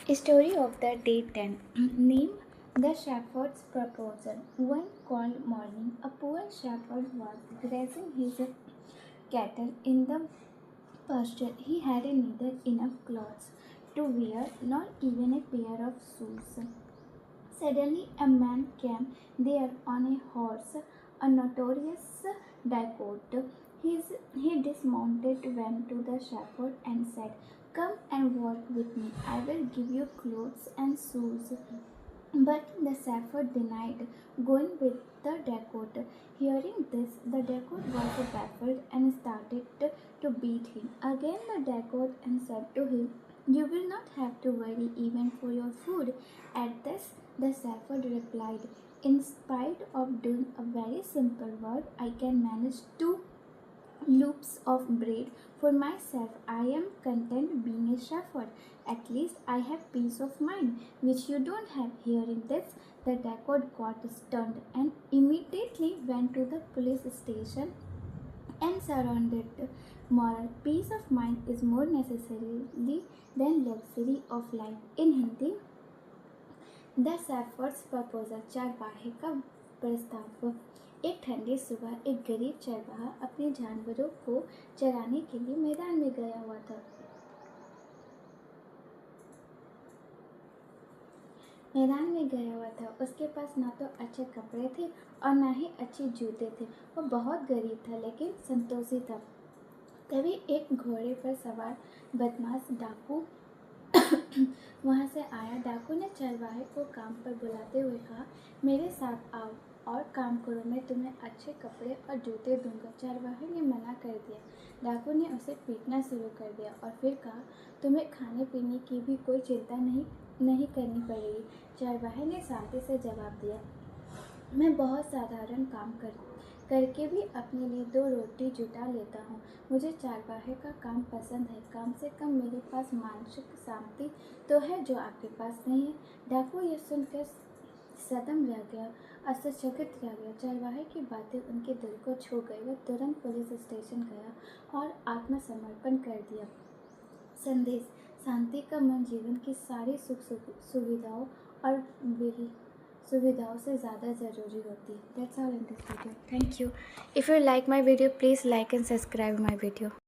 Story of the day 10. Name the shepherd's proposal. One cold morning, a poor shepherd was grazing his cattle in the pasture. He had neither enough clothes to wear nor even a pair of shoes. Suddenly, a man came there on a horse, a notorious dacoit. He dismounted, went to the shepherd, and said, "Come and walk with me. I will give you clothes and shoes." But the shepherd denied going with the dacoit. Hearing this, the dacoit was baffled and started to beat him. Again the dacoit and said to him, "You will not have to worry even for your food." At this, the shepherd replied, "In spite of doing a very simple work, I can manage two loops of bread for myself. I am content being a shepherd. At least I have peace of mind, which you don't have." Hearing this, the dacoit got stunned and immediately went to the police station and surrounded. Moral: peace of mind is more necessary than luxury of life. In Hindi, the shepherd's proposal, चरवाहे का प्रस्ताव। एक ठंडी सुबह एक गरीब चरवाहा अपने जानवरों को चराने के लिए मैदान में गया हुआ था। उसके पास ना तो अच्छे कपड़े थे और ना ही अच्छे जूते थे। वो बहुत गरीब था लेकिन संतोषी था। तभी एक घोड़े पर सवार बदमाश डाकू वहाँ से आया। डाकू ने चरवाहे को काम पर बुलाते हुए कहा, "मेरे साथ आओ और काम करो, मैं तुम्हें अच्छे कपड़े और जूते दूंगा।" चरवाहे ने मना कर दिया। डाकू ने उसे पीटना शुरू कर दिया और फिर कहा, "तुम्हें खाने पीने की भी कोई चिंता नहीं करनी पड़ेगी।" चरवाहे ने शांति से जवाब दिया, "मैं बहुत साधारण काम करके भी अपने लिए 2 रोटी जुटा लेता हूँ। मुझे चरवाहे का काम पसंद है। कम से कम मेरे पास मानसिक शांति तो है जो आपके पास नहीं है।" डाकू यह सुनकर आश्चर्यचकित रह गया। चरवाहे की बातें उनके दिल को छू गई। वह तुरंत पुलिस स्टेशन गया और आत्मसमर्पण कर दिया। संदेश: शांति का मन जीवन की सारी सुविधाओं से ज़्यादा ज़रूरी होती है। That's all in this video. Thank you. If you like my video, please like and subscribe my video.